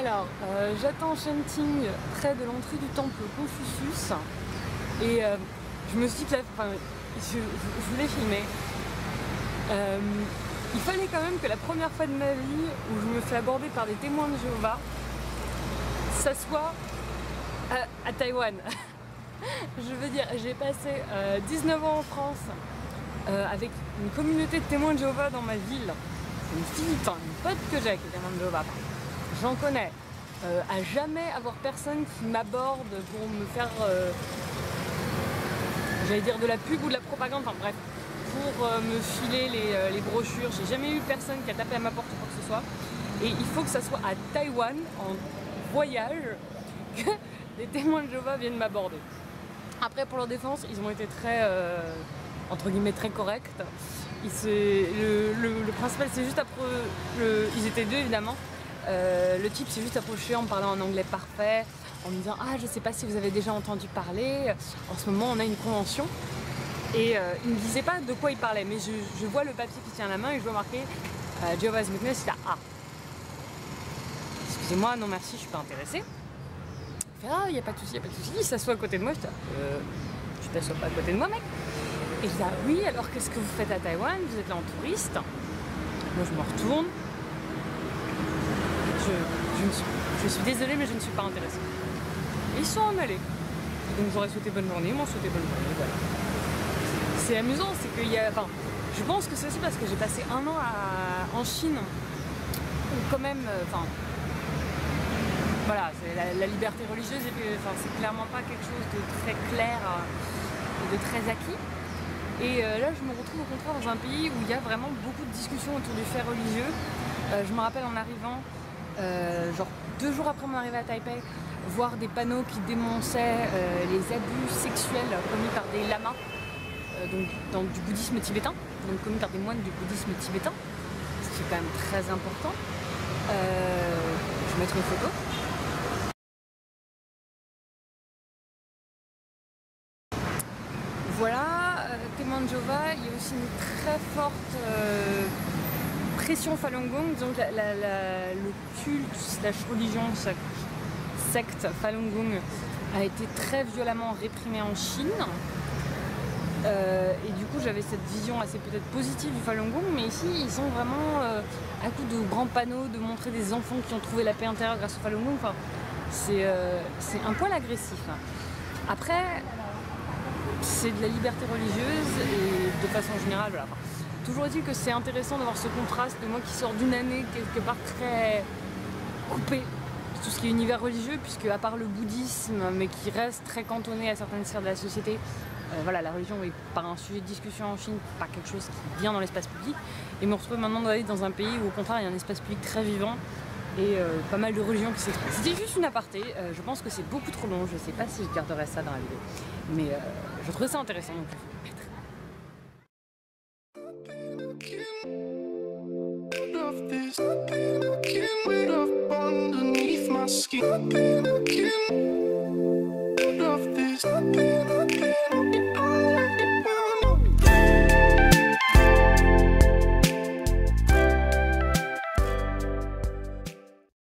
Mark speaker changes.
Speaker 1: Alors, j'attends Shenting près de l'entrée du temple Confucius et je me suis dit que je voulais filmer. Il fallait quand même que la première fois de ma vie où je me fais aborder par des témoins de Jéhovah, ça soit à Taïwan. Je veux dire, j'ai passé 19 ans en France avec une communauté de témoins de Jéhovah dans ma ville. Une fille, enfin une pote que j'ai qui est témoin de Jéhovah. J'en connais. À jamais avoir personne qui m'aborde pour me faire, j'allais dire de la pub ou de la propagande, enfin bref, pour me filer les brochures. J'ai jamais eu personne qui a tapé à ma porte ou quoi que ce soit. Et il faut que ça soit à Taïwan, en voyage, que des témoins de Jéhovah viennent m'aborder. Après, pour leur défense, ils ont été très, entre guillemets, très corrects. Le principal, c'est juste après, ils étaient deux évidemment. Le type s'est juste approché en me parlant en anglais parfait, en me disant « Ah, je sais pas si vous avez déjà entendu parler, en ce moment on a une convention. » Et il me disait pas de quoi il parlait, mais je vois le papier qui tient à la main et je vois marqué Jehovah's Witness, il a A. Excusez-moi, non merci, je suis pas intéressée. Il fait « Ah, il n'y a pas de souci, il n'y a pas de souci. » Il s'assoit à côté de moi, je dis « Tu t'assois pas à côté de moi, mec ?» Et je dis « Ah oui, alors qu'est-ce que vous faites à Taïwan? Vous êtes là en touriste. » Moi je me retourne. Je suis désolée, mais je ne suis pas intéressée. Et ils sont en allés. Donc j'aurais souhaité bonne journée, ils m'ont souhaité bonne journée, voilà. C'est amusant, c'est qu'il y a... Enfin, je pense que c'est aussi parce que j'ai passé un an en Chine, où quand même... Enfin, voilà, la liberté religieuse, c'est clairement pas quelque chose de très clair et de très acquis. Et là, je me retrouve au contraire dans un pays où il y a vraiment beaucoup de discussions autour du fait religieux. Je me rappelle en arrivant... genre 2 jours après mon arrivée à Taipei, voir des panneaux qui dénonçaient les abus sexuels commis par des lamas du bouddhisme tibétain, donc commis par des moines du bouddhisme tibétain, ce qui est quand même très important. Je vais mettre une photo. Voilà, témoin de Jéhovah, il y a aussi une très forte pression Falun Gong, donc le culte slash religion, secte Falun Gong a été très violemment réprimé en Chine. Et du coup j'avais cette vision assez peut-être positive du Falun Gong, mais ici ils sont vraiment à coup de grands panneaux, de montrer des enfants qui ont trouvé la paix intérieure grâce au Falun Gong. Enfin, c'est un poil agressif. Après, c'est de la liberté religieuse et de façon générale, voilà. Toujours est-il que c'est intéressant d'avoir ce contraste de moi qui sors d'une année quelque part très coupée de tout ce qui est univers religieux, puisque à part le bouddhisme, mais qui reste très cantonné à certaines sphères de la société, voilà, la religion est pas un sujet de discussion en Chine, pas quelque chose qui vient dans l'espace public, et me retrouve maintenant d'aller dans un pays où au contraire il y a un espace public très vivant et pas mal de religions qui s'expriment. C'était juste une aparté, je pense que c'est beaucoup trop long, je sais pas si je garderai ça dans la vidéo, mais je trouvais ça intéressant donc je vais le mettre.
Speaker 2: I've been looking underneath my skin. I've been looking